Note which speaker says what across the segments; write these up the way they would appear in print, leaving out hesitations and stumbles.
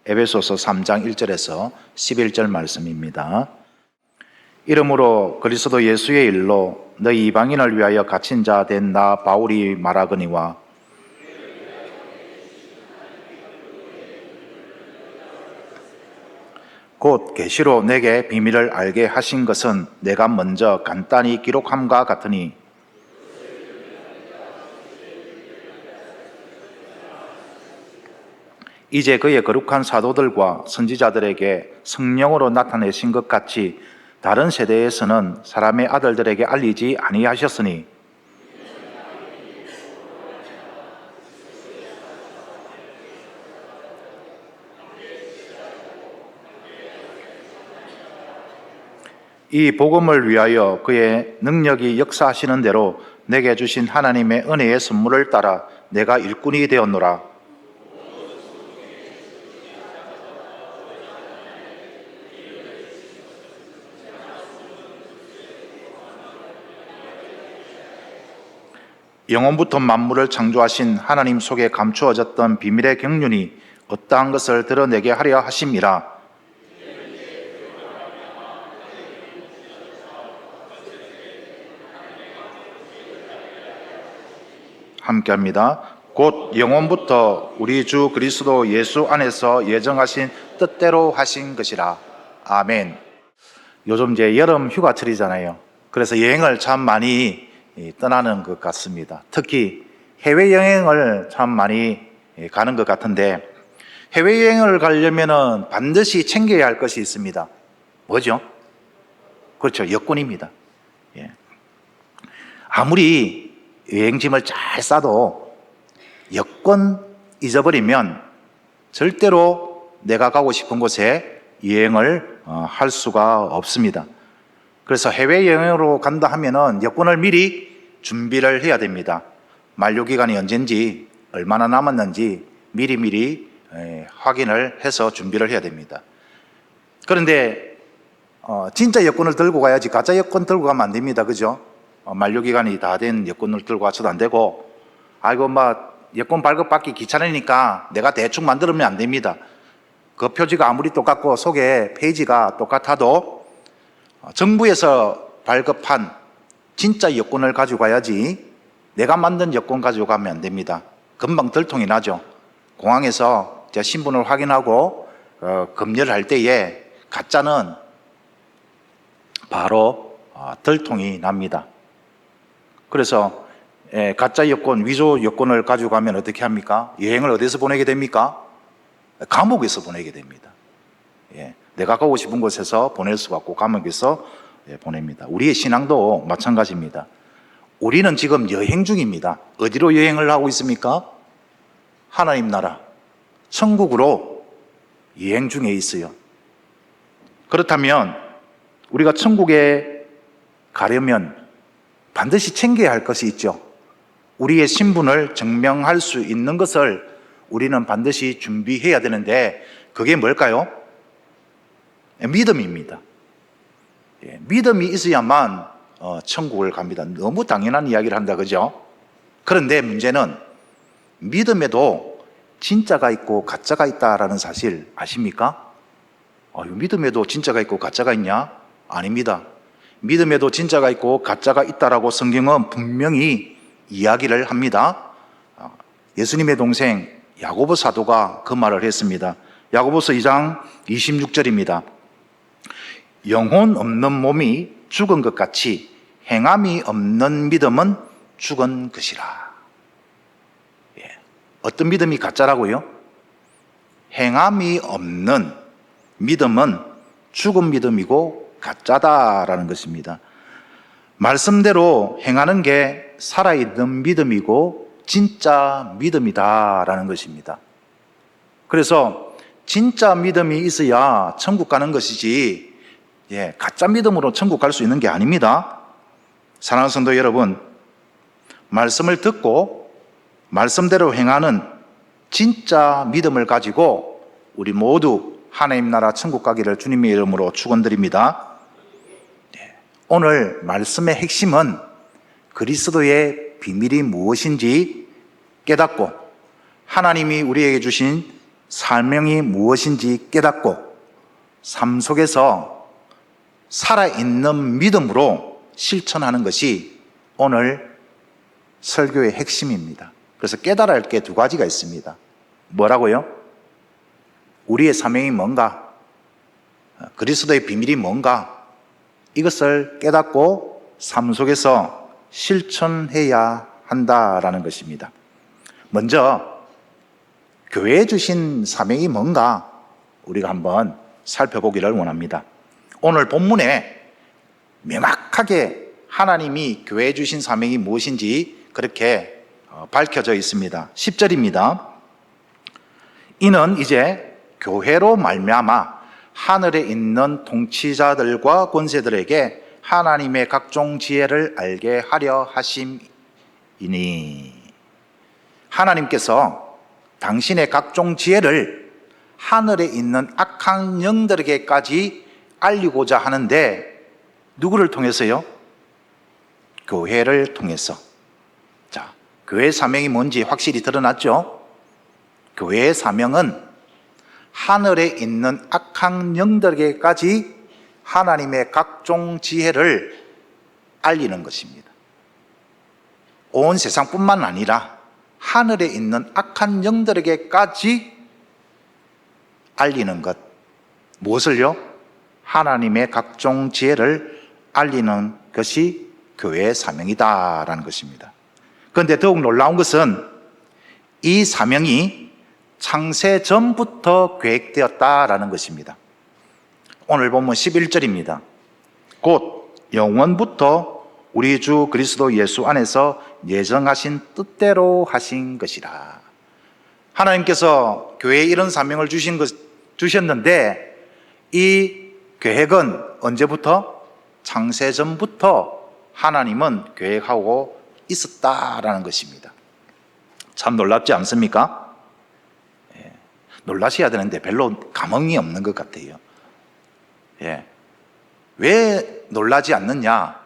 Speaker 1: 에베소서 3장 1절에서 11절 말씀입니다. 이러므로 그리스도 예수의 일로 너희 이방인을 위하여 갇힌 자 된 나 바울이 말하거니와 곧 계시로 내게 비밀을 알게 하신 것은 내가 먼저 간단히 기록함과 같으니 이제 그의 거룩한 사도들과 선지자들에게 성령으로 나타내신 것 같이 다른 세대에서는 사람의 아들들에게 알리지 아니하셨으니 이 복음을 위하여 그의 능력이 역사하시는 대로 내게 주신 하나님의 은혜의 선물을 따라 내가 일꾼이 되었노라. 영원부터 만물을 창조하신 하나님 속에 감추어졌던 비밀의 경륜이 어떠한 것을 드러내게 하려 하심이라. 함께합니다. 곧 영원부터 우리 주 그리스도 예수 안에서 예정하신 뜻대로 하신 것이라. 아멘. 요즘 이제 여름 휴가철이잖아요. 그래서 여행을 참 많이 떠나는 것 같습니다. 특히 해외여행을 참 많이 가는 것 같은데, 해외여행을 가려면 반드시 챙겨야 할 것이 있습니다. 뭐죠? 그렇죠. 여권입니다. 아무리 여행짐을 잘 싸도 여권 잊어버리면 절대로 내가 가고 싶은 곳에 여행을 할 수가 없습니다. 그래서 해외여행으로 간다 하면은 여권을 미리 준비를 해야 됩니다. 만료기간이 언젠지, 얼마나 남았는지 미리 확인을 해서 준비를 해야 됩니다. 그런데 진짜 여권을 들고 가야지 가짜 여권 들고 가면 안 됩니다. 그죠? 만료기간이 다 된 여권을 들고 가서도 안 되고, 여권 발급받기 귀찮으니까 내가 대충 만들면 안 됩니다. 그 표지가 아무리 똑같고 속에 페이지가 똑같아도 정부에서 발급한 진짜 여권을 가지고 가야지 내가 만든 여권 가지고 가면 안 됩니다. 금방 들통이 나죠. 공항에서 제 신분을 확인하고 검열을 할 때에 가짜는 바로 들통이 납니다. 그래서 가짜 여권, 위조 여권을 가지고 가면 어떻게 합니까? 여행을 어디서 보내게 됩니까? 감옥에서 보내게 됩니다. 내가 가고 싶은 곳에서 보낼 수가 없고 감옥에서 보냅니다. 우리의 신앙도 마찬가지입니다. 우리는 지금 여행 중입니다. 어디로 여행을 하고 있습니까? 하나님 나라, 천국으로 여행 중에 있어요. 그렇다면 우리가 천국에 가려면 반드시 챙겨야 할 것이 있죠. 우리의 신분을 증명할 수 있는 것을 우리는 반드시 준비해야 되는데, 그게 뭘까요? 믿음입니다. 믿음이 있어야만 천국을 갑니다. 너무 당연한 이야기를 한다, 그죠? 그런데 문제는 믿음에도 진짜가 있고 가짜가 있다라는 사실 아십니까? 믿음에도 진짜가 있고 가짜가 있냐? 아닙니다. 믿음에도 진짜가 있고 가짜가 있다라고 성경은 분명히 이야기를 합니다. 예수님의 동생 야고보 사도가 그 말을 했습니다. 야고보서 2장 26절입니다. 영혼 없는 몸이 죽은 것 같이 행함이 없는 믿음은 죽은 것이라. 어떤 믿음이 가짜라고요? 행함이 없는 믿음은 죽은 믿음이고 가짜다라는 것입니다. 말씀대로 행하는 게 살아있는 믿음이고 진짜 믿음이다라는 것입니다. 그래서 진짜 믿음이 있어야 천국 가는 것이지, 가짜 믿음으로 천국 갈 수 있는 게 아닙니다. 사랑하는 성도 여러분, 말씀을 듣고 말씀대로 행하는 진짜 믿음을 가지고 우리 모두 하나님 나라 천국 가기를 주님의 이름으로 축원드립니다. 오늘 말씀의 핵심은 그리스도의 비밀이 무엇인지 깨닫고 하나님이 우리에게 주신 사명이 무엇인지 깨닫고 삶 속에서 살아있는 믿음으로 실천하는 것이 오늘 설교의 핵심입니다. 그래서 깨달아야 할 게 두 가지가 있습니다. 뭐라고요? 우리의 사명이 뭔가? 그리스도의 비밀이 뭔가? 이것을 깨닫고 삶 속에서 실천해야 한다라는 것입니다. 먼저 교회에 주신 사명이 뭔가 우리가 한번 살펴보기를 원합니다. 오늘 본문에 명확하게 하나님이 교회에 주신 사명이 무엇인지 그렇게 밝혀져 있습니다. 10절입니다. 이는 이제 교회로 말미암아 하늘에 있는 통치자들과 권세들에게 하나님의 각종 지혜를 알게 하려 하심이니, 하나님께서 당신의 각종 지혜를 하늘에 있는 악한 영들에게까지 알리고자 하는데 누구를 통해서요? 교회를 통해서. 자, 교회의 사명이 뭔지 확실히 드러났죠? 교회의 사명은 하늘에 있는 악한 영들에게까지 하나님의 각종 지혜를 알리는 것입니다. 온 세상뿐만 아니라 하늘에 있는 악한 영들에게까지 알리는 것. 무엇을요? 하나님의 각종 지혜를 알리는 것이 교회의 사명이다라는 것입니다. 그런데 더욱 놀라운 것은 이 사명이 창세 전부터 계획되었다라는 것입니다. 오늘 본문 11절입니다. 곧 영원부터 우리 주 그리스도 예수 안에서 예정하신 뜻대로 하신 것이라. 하나님께서 교회에 이런 사명을 주셨는데 이 계획은 언제부터? 창세 전부터 하나님은 계획하고 있었다라는 것입니다. 참 놀랍지 않습니까? 예, 놀라셔야 되는데 별로 감흥이 없는 것 같아요. 예, 왜 놀라지 않느냐?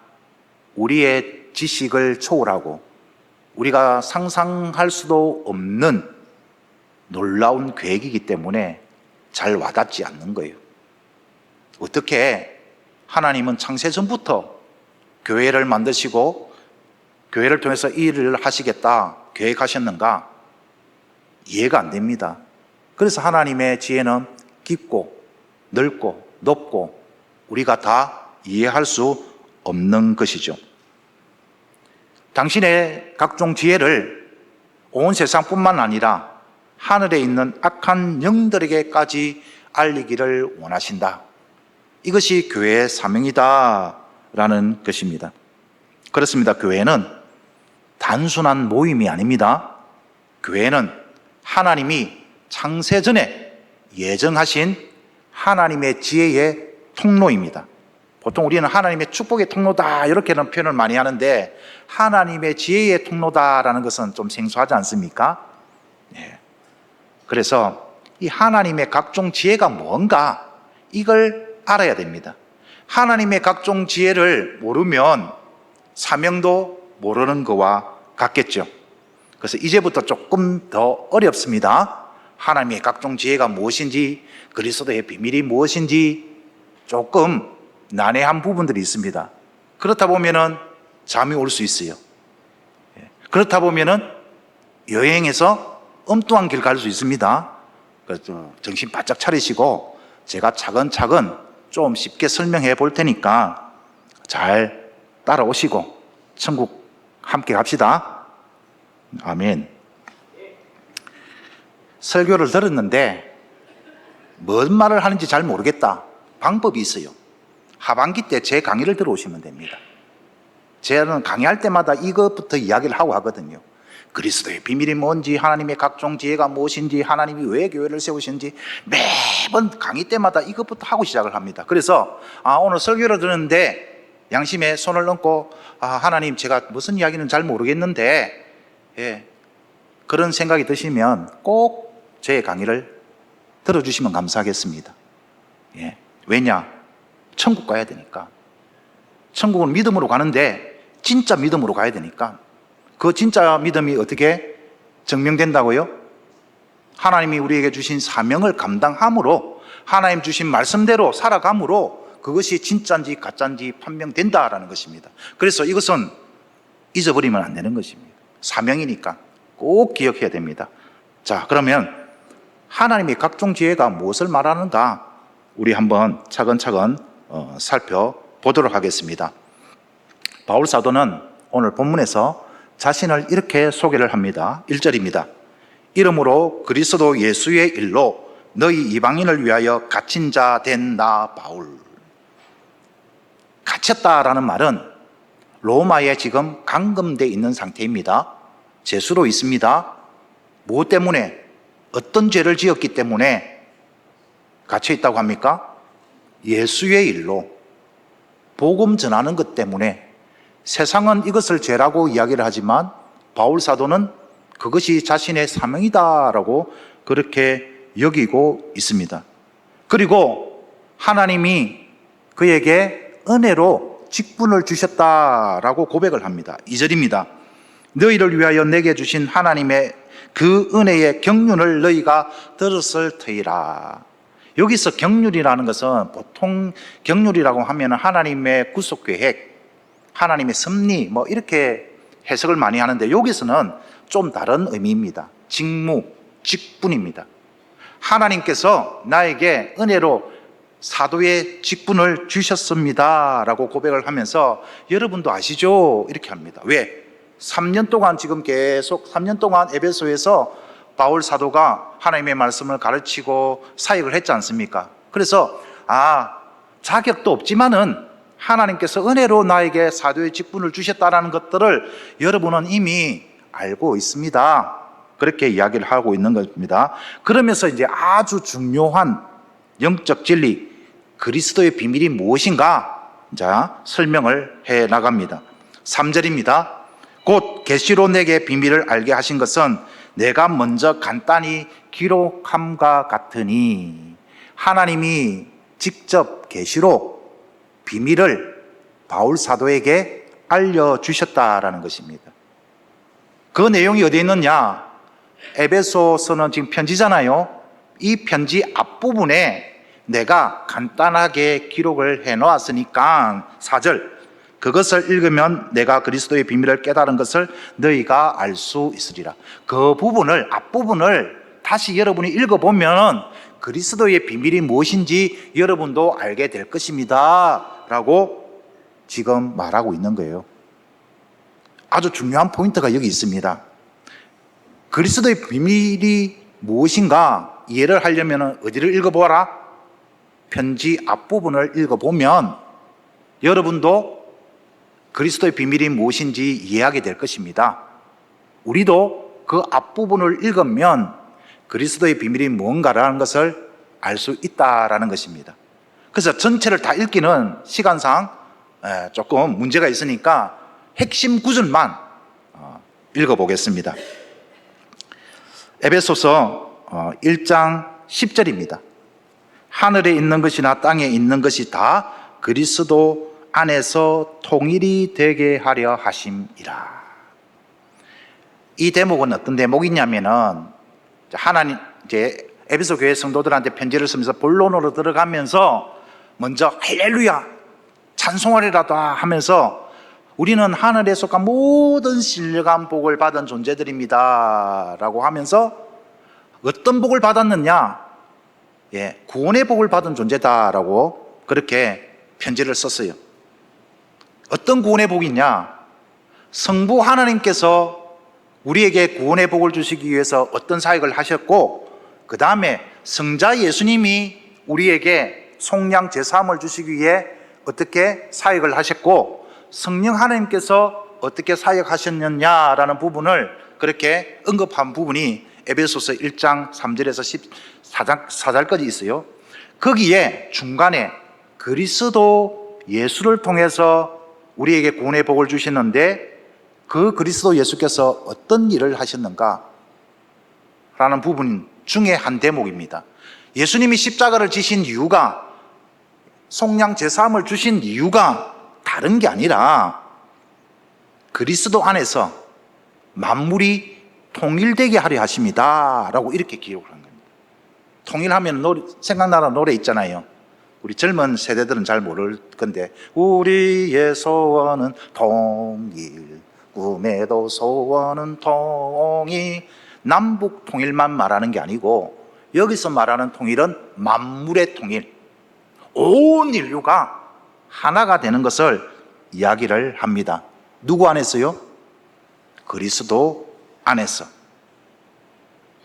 Speaker 1: 우리의 지식을 초월하고 우리가 상상할 수도 없는 놀라운 계획이기 때문에 잘 와닿지 않는 거예요. 어떻게 하나님은 창세 전부터 교회를 만드시고 교회를 통해서 이 일을 하시겠다 계획하셨는가? 이해가 안 됩니다. 그래서 하나님의 지혜는 깊고 넓고 높고 우리가 다 이해할 수 없는 것이죠. 당신의 각종 지혜를 온 세상뿐만 아니라 하늘에 있는 악한 영들에게까지 알리기를 원하신다. 이것이 교회의 사명이다라는 것입니다. 그렇습니다. 교회는 단순한 모임이 아닙니다. 교회는 하나님이 창세전에 예정하신 하나님의 지혜의 통로입니다. 보통 우리는 하나님의 축복의 통로다 이렇게는 표현을 많이 하는데 하나님의 지혜의 통로다라는 것은 좀 생소하지 않습니까? 예. 그래서 이 하나님의 각종 지혜가 뭔가 이걸 알아야 됩니다. 하나님의 각종 지혜를 모르면 사명도 모르는 것과 같겠죠. 그래서 이제부터 조금 더 어렵습니다. 하나님의 각종 지혜가 무엇인지, 그리스도의 비밀이 무엇인지 조금 난해한 부분들이 있습니다. 그렇다 보면은 잠이 올 수 있어요. 그렇다 보면은 여행에서 엉뚱한 길 갈 수 있습니다. 그래서 정신 바짝 차리시고 제가 차근차근 좀 쉽게 설명해 볼 테니까 잘 따라오시고 천국 함께 갑시다. 아멘. 설교를 들었는데 뭔 말을 하는지 잘 모르겠다. 방법이 있어요. 하반기 때 제 강의를 들어오시면 됩니다. 저는 강의할 때마다 이것부터 이야기를 하고 하거든요. 그리스도의 비밀이 뭔지, 하나님의 각종 지혜가 무엇인지, 하나님이 왜 교회를 세우신지 매번 강의 때마다 이것부터 하고 시작을 합니다. 그래서 오늘 설교를 듣는데 양심에 손을 얹고 하나님 제가 무슨 이야기는 잘 모르겠는데 그런 생각이 드시면 꼭 제 강의를 들어주시면 감사하겠습니다. 왜냐? 천국 가야 되니까. 천국은 믿음으로 가는데 진짜 믿음으로 가야 되니까 그 진짜 믿음이 어떻게 증명된다고요? 하나님이 우리에게 주신 사명을 감당함으로 하나님 주신 말씀대로 살아감으로 그것이 진짜인지 가짜인지 판명된다라는 것입니다. 그래서 이것은 잊어버리면 안 되는 것입니다. 사명이니까 꼭 기억해야 됩니다. 자, 그러면 하나님의 각종 지혜가 무엇을 말하는가 우리 한번 차근차근 살펴보도록 하겠습니다. 바울 사도는 오늘 본문에서 자신을 이렇게 소개를 합니다. 1절입니다. 이름으로 그리스도 예수의 일로 너희 이방인을 위하여 갇힌 자 된 나 바울. 갇혔다라는 말은 로마에 지금 감금되어 있는 상태입니다. 죄수로 있습니다. 무엇 때문에? 어떤 죄를 지었기 때문에 갇혀 있다고 합니까? 예수의 일로 복음 전하는 것 때문에. 세상은 이것을 죄라고 이야기를 하지만 바울 사도는 그것이 자신의 사명이다라고 그렇게 여기고 있습니다. 그리고 하나님이 그에게 은혜로 직분을 주셨다라고 고백을 합니다. 2절입니다. 너희를 위하여 내게 주신 하나님의 그 은혜의 경륜을 너희가 들었을 터이라. 여기서 경륜이라는 것은 보통 경륜이라고 하면 하나님의 구속계획, 하나님의 섭리 이렇게 해석을 많이 하는데 여기서는 좀 다른 의미입니다. 직무, 직분입니다. 하나님께서 나에게 은혜로 사도의 직분을 주셨습니다 라고 고백을 하면서 여러분도 아시죠? 이렇게 합니다. 왜? 3년 동안 지금 계속 3년 동안 에베소에서 바울 사도가 하나님의 말씀을 가르치고 사역을 했지 않습니까? 그래서 자격도 없지만은 하나님께서 은혜로 나에게 사도의 직분을 주셨다는 것들을 여러분은 이미 알고 있습니다. 그렇게 이야기를 하고 있는 겁니다. 그러면서 이제 아주 중요한 영적 진리, 그리스도의 비밀이 무엇인가? 자, 설명을 해 나갑니다. 3절입니다. 곧 계시로 내게 비밀을 알게 하신 것은 내가 먼저 간단히 기록함과 같으니. 하나님이 직접 계시로 비밀을 바울 사도에게 알려주셨다라는 것입니다. 그 내용이 어디에 있느냐? 에베소서는 지금 편지잖아요. 이 편지 앞부분에 내가 간단하게 기록을 해놓았으니까 4절 그것을 읽으면 내가 그리스도의 비밀을 깨달은 것을 너희가 알 수 있으리라. 그 부분을, 앞부분을 다시 여러분이 읽어보면 그리스도의 비밀이 무엇인지 여러분도 알게 될 것입니다 라고 지금 말하고 있는 거예요. 아주 중요한 포인트가 여기 있습니다. 그리스도의 비밀이 무엇인가 이해를 하려면 어디를 읽어보아라? 편지 앞부분을 읽어보면 여러분도 그리스도의 비밀이 무엇인지 이해하게 될 것입니다. 우리도 그 앞부분을 읽으면 그리스도의 비밀이 뭔가라는 것을 알 수 있다라는 것입니다. 그래서 전체를 다 읽기는 시간상 조금 문제가 있으니까 핵심 구절만 읽어보겠습니다. 에베소서 1장 10절입니다. 하늘에 있는 것이나 땅에 있는 것이 다 그리스도 안에서 통일이 되게 하려 하심이라. 이 대목은 어떤 대목이냐면은 하나님 이제 에베소 교회 성도들한테 편지를 쓰면서 본론으로 들어가면서 먼저 할렐루야 찬송하리라다 하면서 우리는 하늘에 속한 모든 신령한 복을 받은 존재들입니다 라고 하면서 어떤 복을 받았느냐? 구원의 복을 받은 존재다라고 그렇게 편지를 썼어요. 어떤 구원의 복이냐? 성부 하나님께서 우리에게 구원의 복을 주시기 위해서 어떤 사역을 하셨고 그 다음에 성자 예수님이 우리에게 속량 제사함을 주시기 위해 어떻게 사역을 하셨고 성령 하나님께서 어떻게 사역하셨느냐라는 부분을 그렇게 언급한 부분이 에베소서 1장 3절에서 14절까지 있어요. 거기에 중간에 그리스도 예수를 통해서 우리에게 구원의 복을 주셨는데 그 그리스도 예수께서 어떤 일을 하셨는가 라는 부분 중에 한 대목입니다. 예수님이 십자가를 지신 이유가 속량 제사함을 주신 이유가 다른 게 아니라 그리스도 안에서 만물이 통일되게 하려 하십니다 라고 이렇게 기록을 한 겁니다. 통일하면 생각나는 노래 있잖아요. 우리 젊은 세대들은 잘 모를 건데, 우리의 소원은 통일, 꿈에도 소원은 통일. 남북 통일만 말하는 게 아니고 여기서 말하는 통일은 만물의 통일, 온 인류가 하나가 되는 것을 이야기를 합니다. 누구 안에서요? 그리스도 안에서.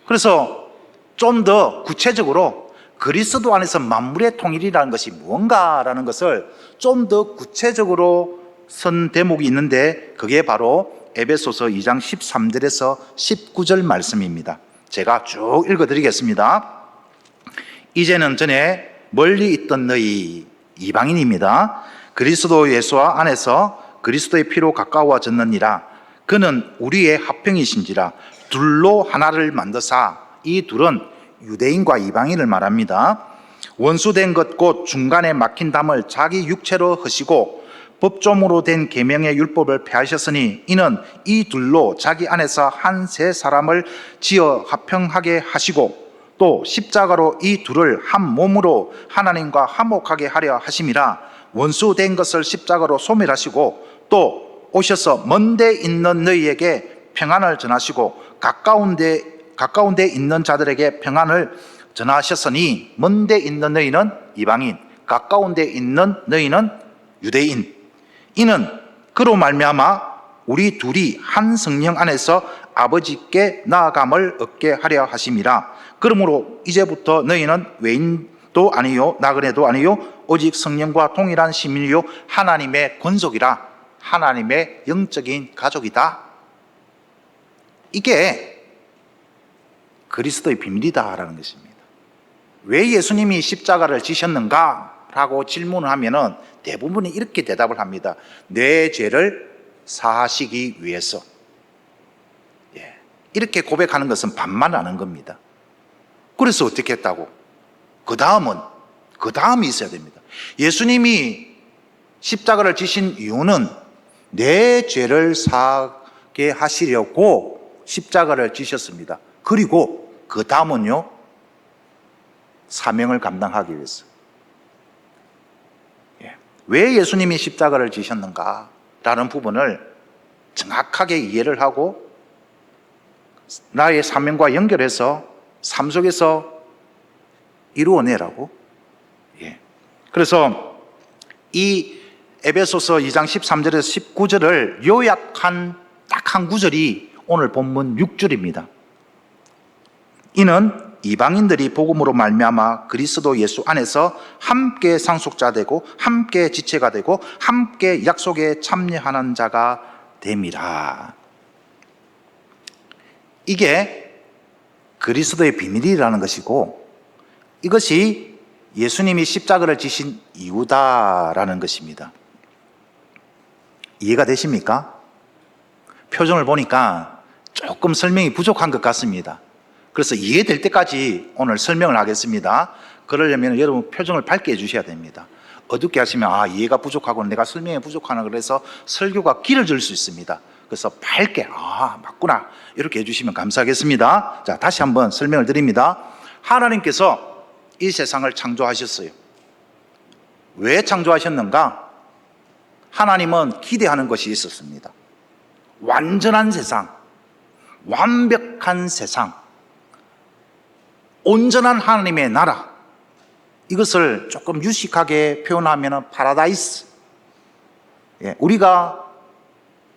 Speaker 1: 그래서 좀 더 구체적으로 그리스도 안에서 만물의 통일이라는 것이 무언가라는 것을 좀 더 구체적으로 쓴 대목이 있는데, 그게 바로 에베소서 2장 13절에서 19절 말씀입니다. 제가 쭉 읽어드리겠습니다. 이제는 전에 멀리 있던 너희, 이방인입니다. 그리스도 예수 안에서 그리스도의 피로 가까워졌느니라. 그는 우리의 합병이신지라. 둘로 하나를 만드사. 이 둘은 유대인과 이방인을 말합니다. 원수된 것 곧 중간에 막힌 담을 자기 육체로 허시고 법조문으로 된 계명의 율법을 폐하셨으니 이는 이 둘로 자기 안에서 한 새 사람을 지어 합평하게 하시고 또 십자가로 이 둘을 한 몸으로 하나님과 화목하게 하려 하심이라. 원수된 것을 십자가로 소멸하시고 또 오셔서 먼 데 있는 너희에게 평안을 전하시고 가까운 데 있는 자들에게 평안을 전하셨으니, 먼 데 있는 너희는 이방인, 가까운 데 있는 너희는 유대인. 이는 그로 말미암아 우리 둘이 한 성령 안에서 아버지께 나아감을 얻게 하려 하심이라. 그러므로 이제부터 너희는 외인도 아니요 나그네도 아니요 오직 성령과 동일한 시민이요 하나님의 권속이라. 하나님의 영적인 가족이다. 이게 그리스도의 비밀이다라는 것입니다. 왜 예수님이 십자가를 지셨는가? 라고 질문을 하면은 대부분이 이렇게 대답을 합니다. 내 죄를 사하시기 위해서. 이렇게 고백하는 것은 반만 아는 겁니다. 그래서 어떻게 했다고? 그 다음이 있어야 됩니다. 예수님이 십자가를 지신 이유는 내 죄를 사게 하시려고 십자가를 지셨습니다. 그리고 그 다음은요, 사명을 감당하기 위해서. 왜 예수님이 십자가를 지셨는가? 라는 부분을 정확하게 이해를 하고 나의 사명과 연결해서 삶 속에서 이루어내라고. 그래서 이 에베소서 2장 13절에서 19절을 요약한 딱 한 구절이 오늘 본문 6절입니다. 이는 이방인들이 복음으로 말미암아 그리스도 예수 안에서 함께 상속자 되고 함께 지체가 되고 함께 약속에 참여하는 자가 됨이라. 이게 그리스도의 비밀이라는 것이고 이것이 예수님이 십자가를 지신 이유다라는 것입니다. 이해가 되십니까? 표정을 보니까 조금 설명이 부족한 것 같습니다. 그래서 이해될 때까지 오늘 설명을 하겠습니다. 그러려면 여러분 표정을 밝게 해주셔야 됩니다. 어둡게 하시면 이해가 부족하고 내가 설명이 부족하나 그래서 설교가 길어질 수 있습니다. 그래서 밝게 맞구나 이렇게 해주시면 감사하겠습니다. 자, 다시 한번 설명을 드립니다. 하나님께서 이 세상을 창조하셨어요. 왜 창조하셨는가? 하나님은 기대하는 것이 있었습니다. 완전한 세상, 완벽한 세상, 온전한 하나님의 나라, 이것을 조금 유식하게 표현하면 파라다이스. 우리가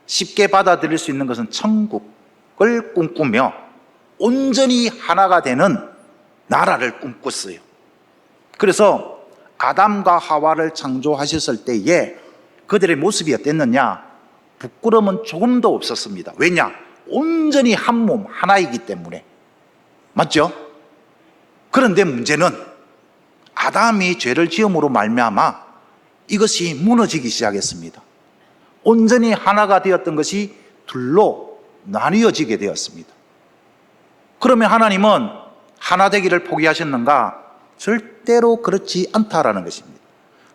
Speaker 1: 쉽게 받아들일 수 있는 것은 천국을 꿈꾸며 온전히 하나가 되는 나라를 꿈꿨어요. 그래서 아담과 하와를 창조하셨을 때에 그들의 모습이 어땠느냐? 부끄러움은 조금도 없었습니다. 왜냐? 온전히 한 몸 하나이기 때문에. 맞죠? 그런데 문제는 아담이 죄를 지음으로 말미암아 이것이 무너지기 시작했습니다. 온전히 하나가 되었던 것이 둘로 나뉘어지게 되었습니다. 그러면 하나님은 하나 되기를 포기하셨는가? 절대로 그렇지 않다라는 것입니다.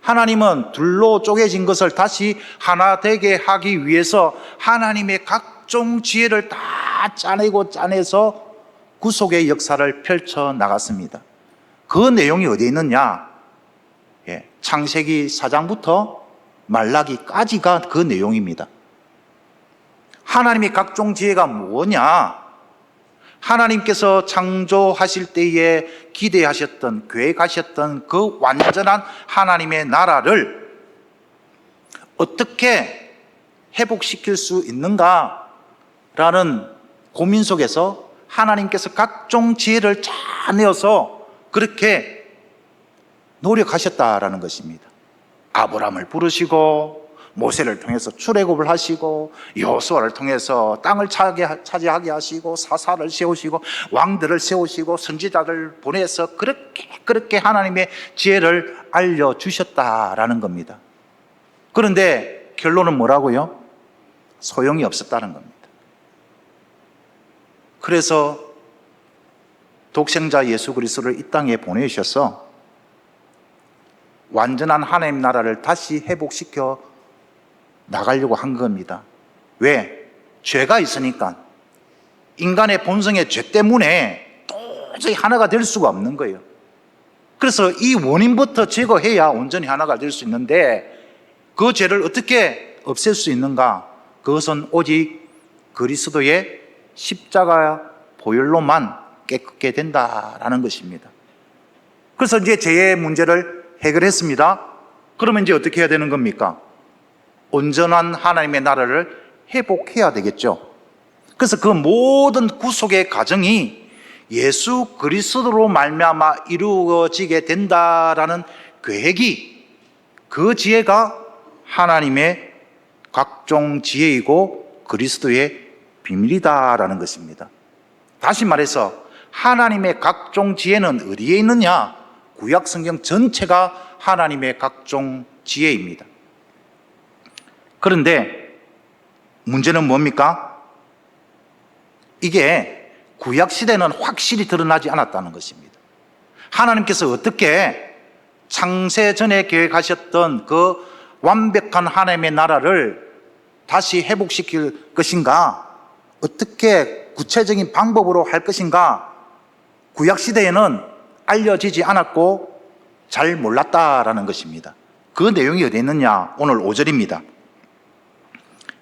Speaker 1: 하나님은 둘로 쪼개진 것을 다시 하나 되게 하기 위해서 하나님의 각종 지혜를 다 다 짜내서 구속의 역사를 펼쳐 나갔습니다. 그 내용이 어디에 있느냐? 창세기 4장부터 말라기까지가 그 내용입니다. 하나님의 각종 지혜가 뭐냐? 하나님께서 창조하실 때에 기대하셨던, 계획하셨던 그 완전한 하나님의 나라를 어떻게 회복시킬 수 있는가라는 고민 속에서 하나님께서 각종 지혜를 짜내어서 그렇게 노력하셨다라는 것입니다. 아브라함을 부르시고 모세를 통해서 출애굽을 하시고 여호수아를 통해서 땅을 차지하게 하시고 사사를 세우시고 왕들을 세우시고 선지자를 보내서 그렇게 하나님의 지혜를 알려주셨다라는 겁니다. 그런데 결론은 뭐라고요? 소용이 없었다는 겁니다. 그래서 독생자 예수 그리스도를 이 땅에 보내주셔서 완전한 하나님 나라를 다시 회복시켜 나가려고 한 겁니다. 왜? 죄가 있으니까. 인간의 본성의 죄 때문에 도저히 하나가 될 수가 없는 거예요. 그래서 이 원인부터 제거해야 온전히 하나가 될 수 있는데 그 죄를 어떻게 없앨 수 있는가? 그것은 오직 그리스도의 십자가 보혈로만 깨끗게 된다라는 것입니다. 그래서 이제 죄의 문제를 해결했습니다. 그러면 이제 어떻게 해야 되는 겁니까? 온전한 하나님의 나라를 회복해야 되겠죠. 그래서 그 모든 구속의 과정이 예수 그리스도로 말미암아 이루어지게 된다라는 계획이, 그 지혜가 하나님의 각종 지혜이고 그리스도의 비밀이다라는 것입니다. 다시 말해서 하나님의 각종 지혜는 어디에 있느냐? 구약 성경 전체가 하나님의 각종 지혜입니다. 그런데 문제는 뭡니까? 이게 구약 시대는 확실히 드러나지 않았다는 것입니다. 하나님께서 어떻게 창세 전에 계획하셨던 그 완벽한 하나님의 나라를 다시 회복시킬 것인가? 어떻게 구체적인 방법으로 할 것인가? 구약 시대에는 알려지지 않았고 잘 몰랐다라는 것입니다. 그 내용이 어디 있느냐? 오늘 5절입니다.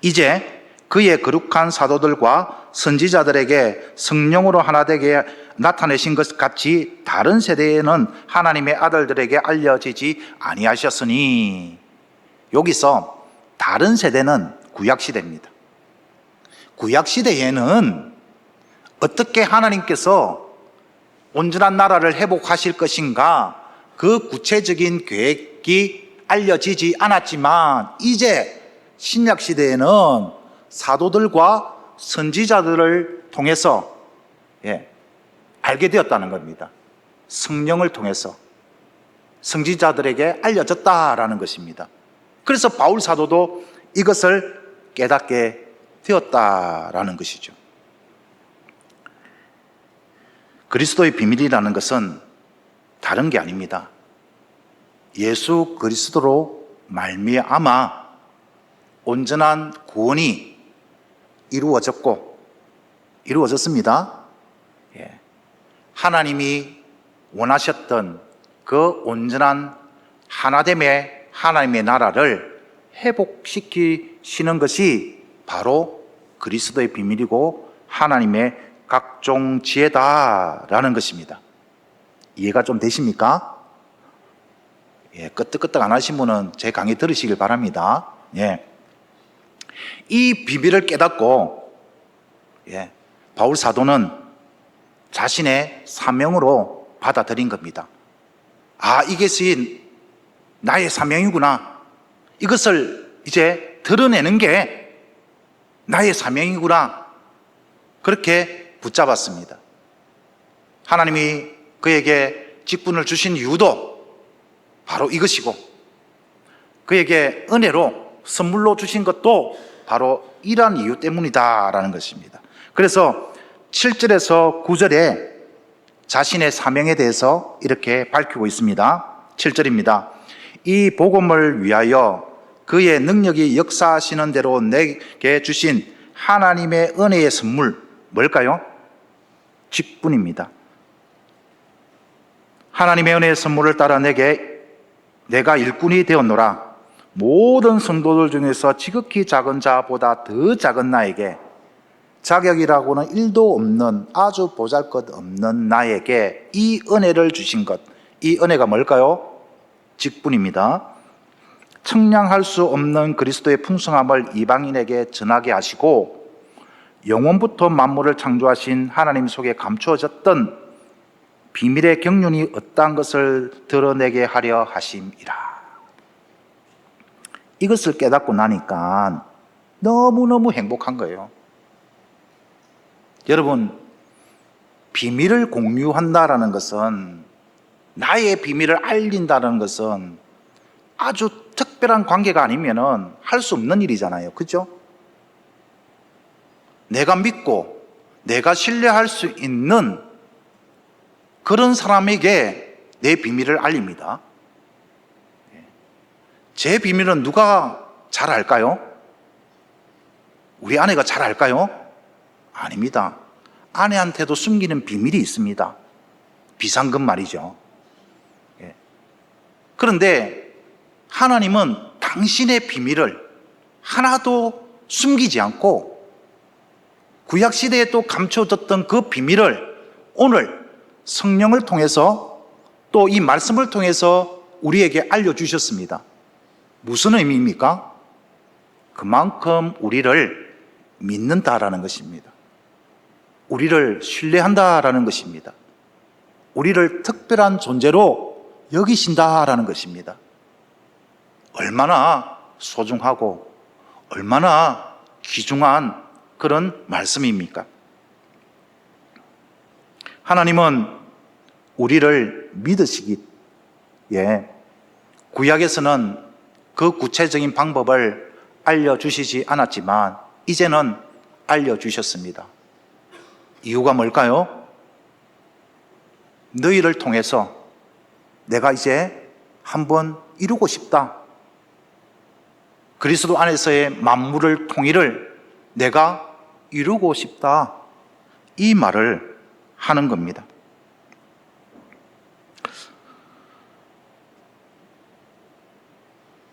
Speaker 1: 이제 그의 거룩한 사도들과 선지자들에게 성령으로 하나 되게 나타내신 것 같이 다른 세대에는 하나님의 아들들에게 알려지지 아니하셨으니, 여기서 다른 세대는 구약시대입니다. 구약시대에는 어떻게 하나님께서 온전한 나라를 회복하실 것인가, 그 구체적인 계획이 알려지지 않았지만 이제 신약시대에는 사도들과 선지자들을 통해서 알게 되었다는 겁니다. 성령을 통해서 선지자들에게 알려졌다라는 것입니다. 그래서 바울 사도도 이것을 깨닫게 되었다라는 것이죠. 그리스도의 비밀이라는 것은 다른 게 아닙니다. 예수 그리스도로 말미암아 온전한 구원이 이루어졌습니다. 하나님이 원하셨던 그 온전한 하나됨의 하나님의 나라를 회복시키시는 것이 바로 그리스도의 비밀이고 하나님의 각종 지혜다라는 것입니다. 이해가 좀 되십니까? 끄떡끄떡 안 하신 분은 제 강의 들으시길 바랍니다. 이 비밀을 깨닫고 바울 사도는 자신의 사명으로 받아들인 겁니다. 아, 이것이 나의 사명이구나. 이것을 이제 드러내는 게 나의 사명이구나. 그렇게 붙잡았습니다. 하나님이 그에게 직분을 주신 이유도 바로 이것이고, 그에게 은혜로 선물로 주신 것도 바로 이러한 이유 때문이다라는 것입니다. 그래서 7절에서 9절에 자신의 사명에 대해서 이렇게 밝히고 있습니다. 7절입니다. 이 복음을 위하여 그의 능력이 역사하시는 대로 내게 주신 하나님의 은혜의 선물, 뭘까요? 직분입니다. 하나님의 은혜의 선물을 따라 내가 일꾼이 되었노라. 모든 성도들 중에서 지극히 작은 자보다 더 작은 나에게, 자격이라고는 1도 없는 아주 보잘것없는 나에게 이 은혜를 주신 것, 이 은혜가 뭘까요? 직분입니다. 청량할 수 없는 그리스도의 풍성함을 이방인에게 전하게 하시고 영원부터 만물을 창조하신 하나님 속에 감추어졌던 비밀의 경륜이 어떠한 것을 드러내게 하려 하심이라. 이것을 깨닫고 나니까 너무너무 행복한 거예요. 여러분, 비밀을 공유한다라는 것은, 나의 비밀을 알린다는 것은 아주 특별한 관계가 아니면은 할 수 없는 일이잖아요. 그죠? 내가 믿고 내가 신뢰할 수 있는 그런 사람에게 내 비밀을 알립니다. 제 비밀은 누가 잘 알까요? 우리 아내가 잘 알까요? 아닙니다. 아내한테도 숨기는 비밀이 있습니다. 비상금 말이죠. 그런데 하나님은 당신의 비밀을 하나도 숨기지 않고 구약시대에 또 감춰졌던 그 비밀을 오늘 성령을 통해서 또 이 말씀을 통해서 우리에게 알려주셨습니다. 무슨 의미입니까? 그만큼 우리를 믿는다라는 것입니다. 우리를 신뢰한다라는 것입니다. 우리를 특별한 존재로 여기신다라는 것입니다. 얼마나 소중하고 얼마나 귀중한 그런 말씀입니까? 하나님은 우리를 믿으시기에 구약에서는 그 구체적인 방법을 알려주시지 않았지만 이제는 알려주셨습니다. 이유가 뭘까요? 너희를 통해서 내가 이제 한번 이루고 싶다. 그리스도 안에서의 만물을 통일을 내가 이루고 싶다. 이 말을 하는 겁니다.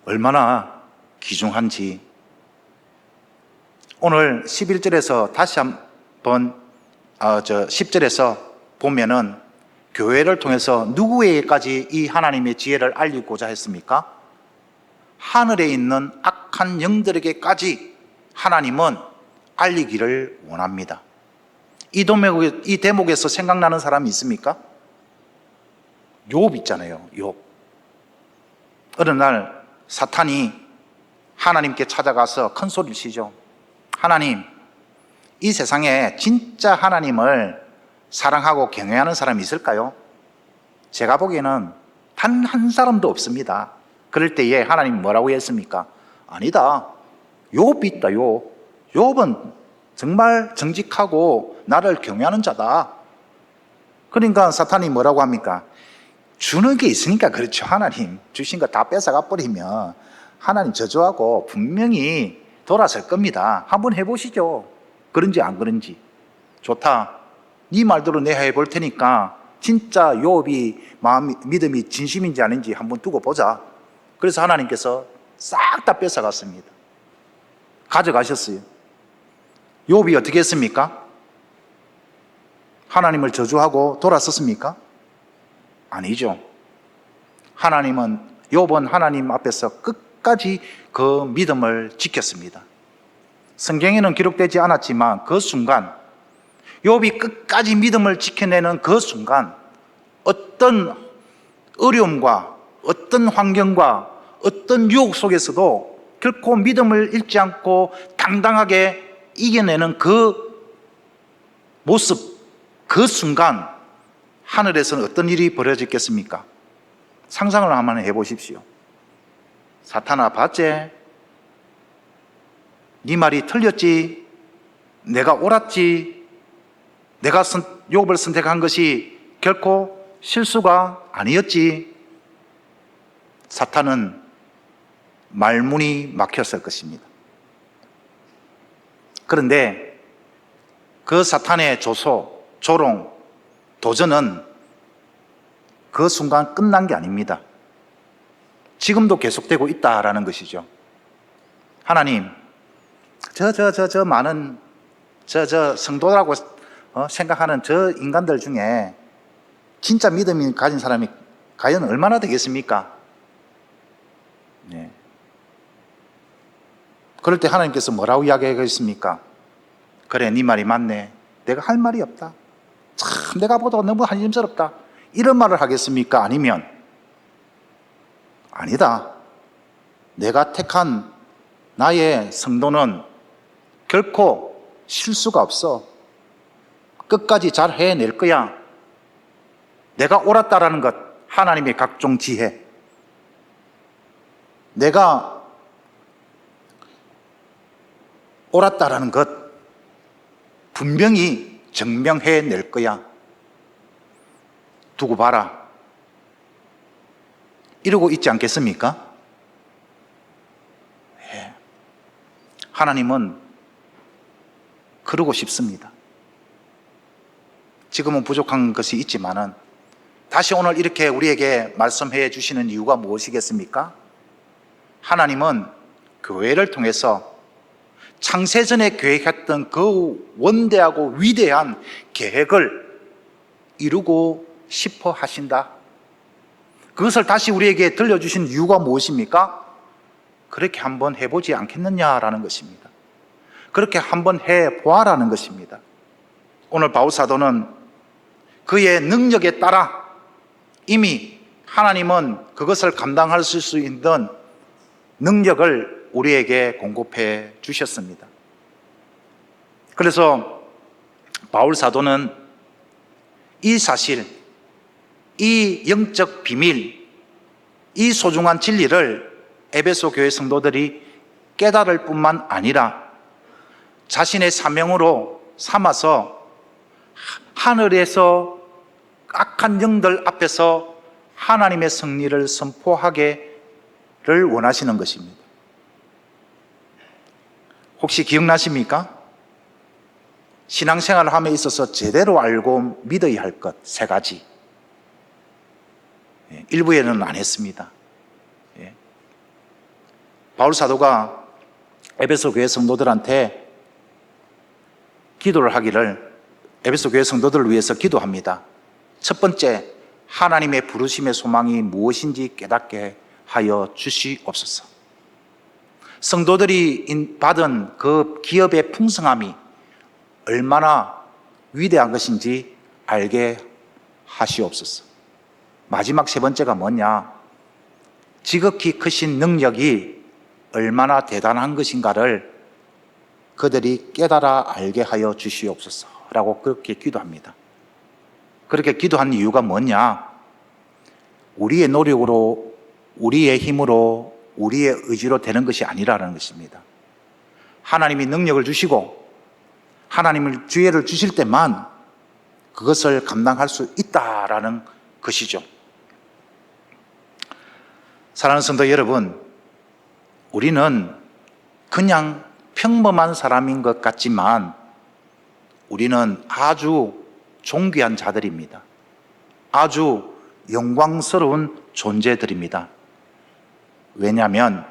Speaker 1: 얼마나 귀중한지 오늘 11절에서 다시 한번 10절에서 보면은 교회를 통해서 누구에게까지 이 하나님의 지혜를 알리고자 했습니까? 하늘에 있는 악한 영들에게까지 하나님은 알리기를 원합니다. 이 대목에서 생각나는 사람이 있습니까? 욥 있잖아요. 욥. 어느 날 사탄이 하나님께 찾아가서 큰 소리를 치죠. 하나님, 이 세상에 진짜 하나님을 사랑하고 경외하는 사람이 있을까요? 제가 보기에는 단 한 사람도 없습니다. 그럴 때에 하나님이 뭐라고 했습니까? 아니다. 욥이 있다. 욥은 정말 정직하고 나를 경외하는 자다. 그러니까 사탄이 뭐라고 합니까? 주는 게 있으니까 그렇죠. 하나님 주신 거 다 뺏어가 버리면 하나님 저주하고 분명히 돌아설 겁니다. 한번 해보시죠. 그런지 안 그런지. 좋다. 네 말대로 내가 해볼 테니까 진짜 욥이 믿음이 진심인지 아닌지 한번 두고 보자. 그래서 하나님께서 싹 다 뺏어갔습니다. 가져가셨어요. 욥이 어떻게 했습니까? 하나님을 저주하고 돌아섰습니까? 아니죠. 욥은 하나님 앞에서 끝까지 그 믿음을 지켰습니다. 성경에는 기록되지 않았지만 그 순간, 욥이 끝까지 믿음을 지켜내는 그 순간 어떤 어려움과 어떤 환경과 어떤 유혹 속에서도 결코 믿음을 잃지 않고 당당하게 이겨내는 그 모습, 그 순간 하늘에서는 어떤 일이 벌어졌겠습니까? 상상을 한번 해보십시오. 사탄아, 봤지? 네 말이 틀렸지? 내가 옳았지? 내가 욥을 선택한 것이 결코 실수가 아니었지? 사탄은 말문이 막혔을 것입니다. 그런데 그 사탄의 조소, 조롱, 도전은 그 순간 끝난 게 아닙니다. 지금도 계속되고 있다라는 것이죠. 하나님, 저 많은 성도라고 생각하는 저 인간들 중에 진짜 믿음이 가진 사람이 과연 얼마나 되겠습니까? 네. 그럴 때 하나님께서 뭐라고 이야기하겠습니까? 그래, 네 말이 맞네. 내가 할 말이 없다. 참, 내가 보다가 너무 한심스럽다. 이런 말을 하겠습니까? 아니면, 아니다. 내가 택한 나의 성도는 결코 실수가 없어. 끝까지 잘 해낼 거야. 내가 옳았다라는 것, 하나님의 각종 지혜. 내가 옳았다라는 것, 분명히 증명해낼 거야. 두고 봐라. 이러고 있지 않겠습니까? 예. 하나님은 그러고 싶습니다. 지금은 부족한 것이 있지만은 다시 오늘 이렇게 우리에게 말씀해 주시는 이유가 무엇이겠습니까? 하나님은 교회를 통해서 창세전에 계획했던 그 원대하고 위대한 계획을 이루고 싶어 하신다. 그것을 다시 우리에게 들려주신 이유가 무엇입니까? 그렇게 한번 해보지 않겠느냐라는 것입니다. 그렇게 한번 해보아라는 것입니다. 오늘 바울사도는 그의 능력에 따라 이미 하나님은 그것을 감당할 수 있는 능력을 우리에게 공급해 주셨습니다. 그래서 바울사도는 이 사실, 이 영적 비밀, 이 소중한 진리를 에베소 교회 성도들이 깨달을 뿐만 아니라 자신의 사명으로 삼아서 하늘에서 악한 영들 앞에서 하나님의 승리를 선포하기를 원하시는 것입니다. 혹시 기억나십니까? 신앙생활을 함에 있어서 제대로 알고 믿어야 할 것 세 가지. 일부에는 안 했습니다. 바울 사도가 에베소 교회 성도들한테 기도를 하기를, 에베소 교회 성도들을 위해서 기도합니다. 첫 번째, 하나님의 부르심의 소망이 무엇인지 깨닫게 하여 주시옵소서. 성도들이 받은 그 기업의 풍성함이 얼마나 위대한 것인지 알게 하시옵소서. 마지막 세 번째가 뭐냐? 지극히 크신 능력이 얼마나 대단한 것인가를 그들이 깨달아 알게 하여 주시옵소서 라고 그렇게 기도합니다. 그렇게 기도한 이유가 뭐냐? 우리의 노력으로, 우리의 힘으로, 우리의 의지로 되는 것이 아니라는 것입니다. 하나님이 능력을 주시고 하나님을 기회를 주실 때만 그것을 감당할 수 있다라는 것이죠. 사랑하는 성도 여러분, 우리는 그냥 평범한 사람인 것 같지만 우리는 아주 존귀한 자들입니다. 아주 영광스러운 존재들입니다. 왜냐하면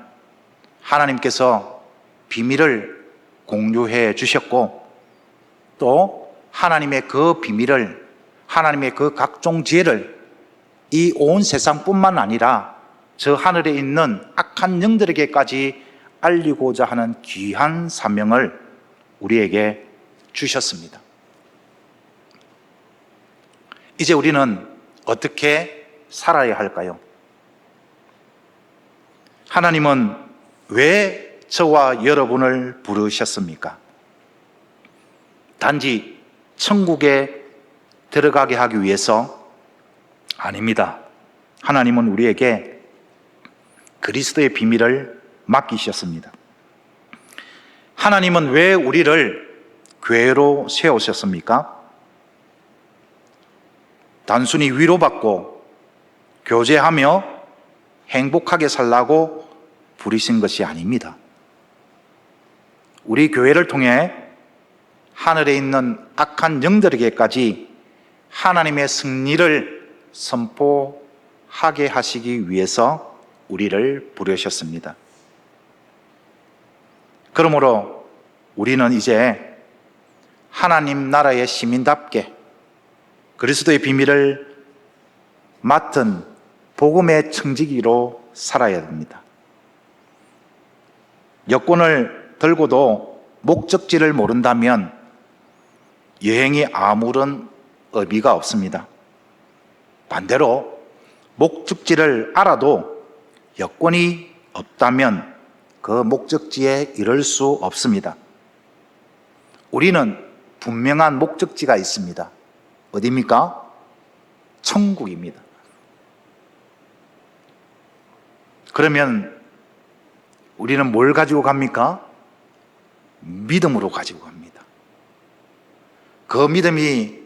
Speaker 1: 하나님께서 비밀을 공유해 주셨고 또 하나님의 그 비밀을, 하나님의 그 각종 지혜를 이 온 세상뿐만 아니라 저 하늘에 있는 악한 영들에게까지 알리고자 하는 귀한 사명을 우리에게 주셨습니다. 이제 우리는 어떻게 살아야 할까요? 하나님은 왜 저와 여러분을 부르셨습니까? 단지 천국에 들어가게 하기 위해서? 아닙니다. 하나님은 우리에게 그리스도의 비밀을 맡기셨습니다. 하나님은 왜 우리를 교회로 세우셨습니까? 단순히 위로받고 교제하며 행복하게 살라고 부르신 것이 아닙니다. 우리 교회를 통해 하늘에 있는 악한 영들에게까지 하나님의 승리를 선포하게 하시기 위해서 우리를 부르셨습니다. 그러므로 우리는 이제 하나님 나라의 시민답게 그리스도의 비밀을 맡은 복음의 청지기로 살아야 됩니다. 여권을 들고도 목적지를 모른다면 여행이 아무런 의미가 없습니다. 반대로 목적지를 알아도 여권이 없다면 그 목적지에 이를 수 없습니다. 우리는 분명한 목적지가 있습니다. 어디입니까? 천국입니다. 그러면 우리는 뭘 가지고 갑니까? 믿음으로 가지고 갑니다. 그 믿음이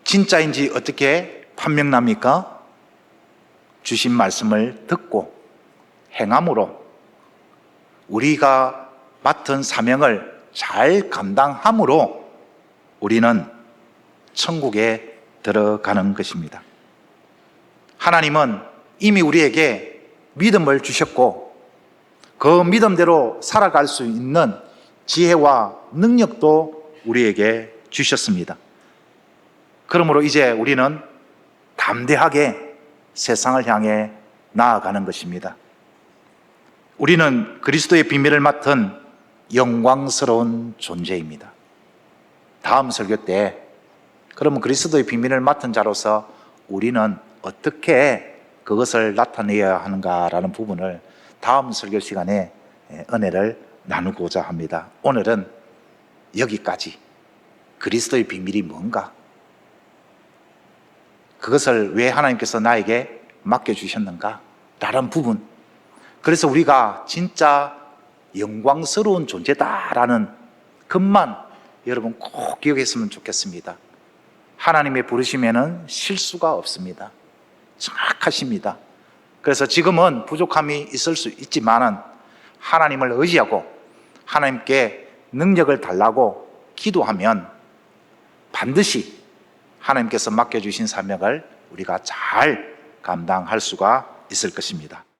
Speaker 1: 진짜인지 어떻게 판명납니까? 주신 말씀을 듣고 행함으로 우리가 맡은 사명을 잘 감당함으로 우리는 천국에 들어가는 것입니다. 하나님은 이미 우리에게 믿음을 주셨고 그 믿음대로 살아갈 수 있는 지혜와 능력도 우리에게 주셨습니다. 그러므로 이제 우리는 담대하게 세상을 향해 나아가는 것입니다. 우리는 그리스도의 비밀을 맡은 영광스러운 존재입니다. 다음 설교 때 그러면 그리스도의 비밀을 맡은 자로서 우리는 어떻게 그것을 나타내야 하는가라는 부분을 다음 설교 시간에 은혜를 나누고자 합니다. 오늘은 여기까지 그리스도의 비밀이 뭔가, 그것을 왜 하나님께서 나에게 맡겨주셨는가 라는 부분, 그래서 우리가 진짜 영광스러운 존재다라는 것만 여러분 꼭 기억했으면 좋겠습니다. 하나님의 부르심에는 실수가 없습니다. 정확하십니다. 그래서 지금은 부족함이 있을 수 있지만은 하나님을 의지하고 하나님께 능력을 달라고 기도하면 반드시 하나님께서 맡겨주신 사명을 우리가 잘 감당할 수가 있을 것입니다.